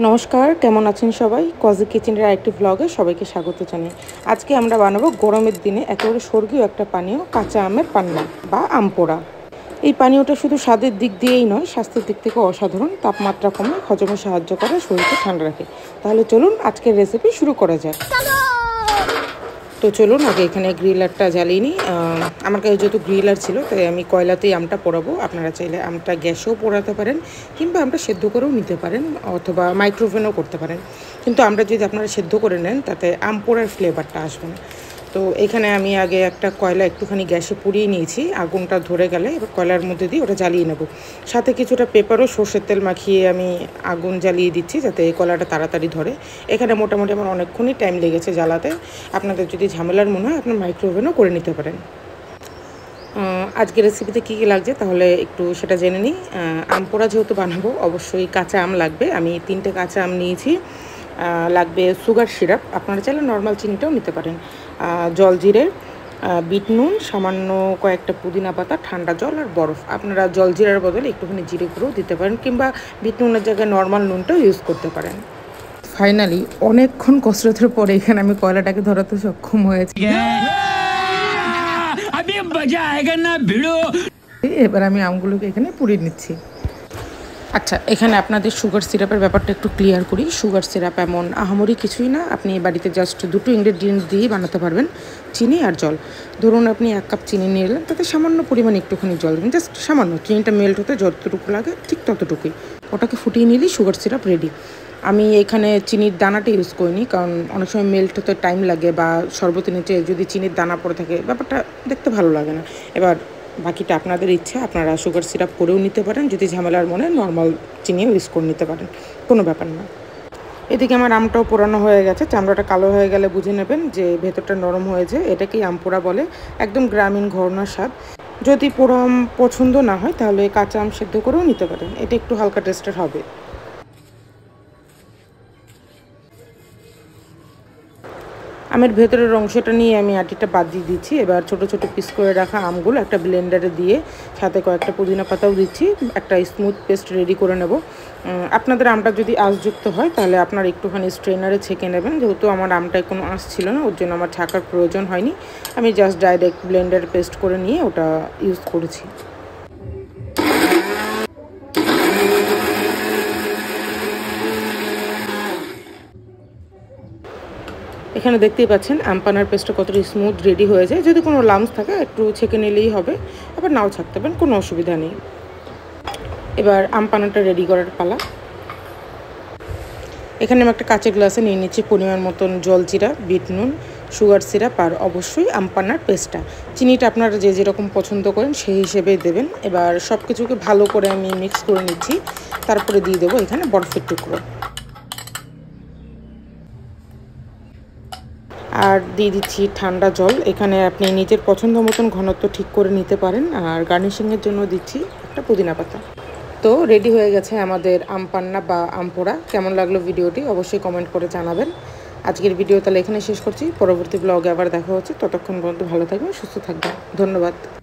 নমস্কার, কেমন আছেন সবাই? কজি কিচেনের আরেকটি ব্লগে সবাইকে স্বাগত জানাই। আজকে আমরা বানাবো গরমের দিনে একেবারে স্বর্গীয় একটা পানীয়, কাঁচা আমের পান্না বা আম পোড়া। এই পানীয়টা শুধু স্বাদের দিক দিয়েই নয়, স্বাস্থ্যের দিক থেকেও অসাধারণ। তাপমাত্রা কমে, হজমে সাহায্য করে, শরীরকে ঠান্ডা রাখে। তাহলে চলুন আজকের রেসিপি শুরু করা যাক। তো চলুন আগে এখানে গ্রিলারটা জ্বালিয়ে নিই। আমার কাছে যেহেতু গ্রিলার ছিল তাই আমি কয়লাতেই আমটা পোড়াবো। আপনারা চাইলে আমটা গ্যাসেও পোড়াতে পারেন, কিংবা আমরা সেদ্ধ করেও নিতে পারেন, অথবা মাইক্রোওভেনও করতে পারেন। কিন্তু আমরা যদি আপনারা সেদ্ধ করে নেন তাতে আম পোড়ার ফ্লেভারটা আসবে না। তো এখানে আমি আগে একটা কয়লা একটুখানি গ্যাসে পুড়িয়ে নিয়েছি। আগুনটা ধরে গেলে এবার কয়লার মধ্যে দিয়ে ওটা জ্বালিয়ে নেব। সাথে কিছুটা পেপারও সর্ষের তেল মাখিয়ে আমি আগুন জ্বালিয়ে দিচ্ছি, যাতে এই কয়লাটা তাড়াতাড়ি ধরে। এখানে মোটামুটি আমার অনেকক্ষণই টাইম লেগেছে জ্বালাতে। আপনাদের যদি ঝামেলার মনে হয় আপনার মাইক্রোওভেনও করে নিতে পারেন। আজকের রেসিপিতে কী কী লাগছে তাহলে একটু সেটা জেনে নিই। আম পোড়া যেহেতু বানাবো অবশ্যই কাঁচা আম লাগবে। আমি 3টে কাঁচা আম নিয়েছি। লাগবে সুগার সিরাপ, আপনারা চাইলে নর্মাল চিনিটাও নিতে পারেন। জলজিরে, বিট নুন, সামান্য কয়েকটা পুদিনা পাতা, ঠান্ডা জল আর বরফ। আপনারা জলজিরার বদলে একটুখানি জিরে গুঁড়োও দিতে পারেন, কিংবা বিট নুনের জায়গায় নর্মাল নুনটাও ইউজ করতে পারেন। ফাইনালি অনেকক্ষণ কসরতের পরে এখানে আমি কয়লাটাকে ধরাতে সক্ষম হয়েছি। এবার আমি আমগুলোকে এখানে পুড়িয়ে নিচ্ছি। আচ্ছা, এখানে আপনাদের সুগার সিরাপের ব্যাপারটা একটু ক্লিয়ার করি। সুগার সিরাপ এমন আহামরি কিছুই না, আপনি বাড়িতে জাস্ট 2টো ইনগ্রেডিয়েন্ট দিয়েই বানাতে পারবেন, চিনি আর জল। ধরুন আপনি 1 কাপ চিনি নিয়ে এলেন, তাতে সামান্য পরিমাণ একটুখানি জল দেবেন, জাস্ট সামান্য। চিনিটা মেল্ট হতে যতটুকু লাগে ঠিক ততটুকুই, ওটাকে ফুটিয়ে নিলেই সুগার সিরাপ রেডি। আমি এখানে চিনির দানাটা ইউজ করিনি, কারণ অনেক সময় মেল্ট হতে টাইম লাগে, বা শরবতের নিচে যদি চিনির দানা পড়ে থাকে ব্যাপারটা দেখতে ভালো লাগে না। এবার বাকিটা আপনাদের ইচ্ছা, আপনারা সুগার সিরাপ করেও নিতে পারেন, যদি ঝামেলার মনে নর্মাল চিনিও ইউজ করে নিতে পারেন, কোনো ব্যাপার না। এদিকে আমার আমটাও পোড়ানো হয়ে গেছে। চামড়াটা কালো হয়ে গেলে বুঝে নেবেন যে ভেতরটা নরম হয়েছে। এটাকেই আম পোড়া বলে, একদম গ্রামীণ ঘরোয়া স্বাদ। যদি পোড়া আম পছন্দ না হয় তাহলে কাঁচা আম সেদ্ধ করেও নিতে পারেন, এটা একটু হালকা টেস্টের হবে। আমের ভেতরের অংশটা নিয়ে আমি আটিটা বাদ দিয়ে দিচ্ছি। এবার ছোট ছোট পিস করে রাখা আমগুলো একটা ব্লেন্ডারে দিয়ে সাথে কয়েকটা পুদিনা পাতাও দিচ্ছি, একটা স্মুথ পেস্ট রেডি করে নেব। আপনাদের আমটা যদি আঁশযুক্ত হয় তাহলে আপনার একটুখানি স্ট্রেনারে ছেঁকে নেবেন। যেহেতু আমার আমটায় কোনো আঁশ ছিল না, ওর জন্য আমার ছাঁকার প্রয়োজন হয়নি। আমি জাস্ট ডাইরেক্ট ব্লেন্ডারে পেস্ট করে নিয়ে ওটা ইউজ করেছি। এখানে দেখতেই পাচ্ছেন আমপানার পেস্টটা কতটা স্মুথ রেডি হয়ে যায়। যদি কোনো লাম্পস থাকে একটু ছেঁকে নিলেই হবে, আবার নাও ছাকতে পারেন, কোনো অসুবিধা নেই। এবার আমপানাটা রেডি করার পালা। এখানে আমি একটা কাঁচের গ্লাসে নিয়ে নিচ্ছি পরিমাণ মতন জলজিরা, বিট নুন, সুগার সিরাপ আর অবশ্যই আমপানার পেস্টটা। চিনিটা আপনারা যে যেরকম পছন্দ করেন সেই হিসেবেই দেবেন। এবার সব কিছুকে ভালো করে আমি মিক্স করে নিচ্ছি, তারপরে দিয়ে দেবো এখানে বরফের টুকরো, আর দিয়ে দিচ্ছি ঠান্ডা জল। এখানে আপনি নিজের পছন্দ মতন ঘনত্ব ঠিক করে নিতে পারেন। আর গার্নিশিংয়ের জন্য দিচ্ছি একটা পুদিনা পাতা। তো রেডি হয়ে গেছে আমাদের আম পান্না বা আম পোড়া। কেমন লাগলো ভিডিওটি অবশ্যই কমেন্ট করে জানাবেন। আজকের ভিডিও তাহলে এখানে শেষ করছি। পরবর্তী ব্লগে আবার দেখা হচ্ছে। ততক্ষণ পর্যন্ত ভালো থাকবেন, সুস্থ থাকবেন। ধন্যবাদ।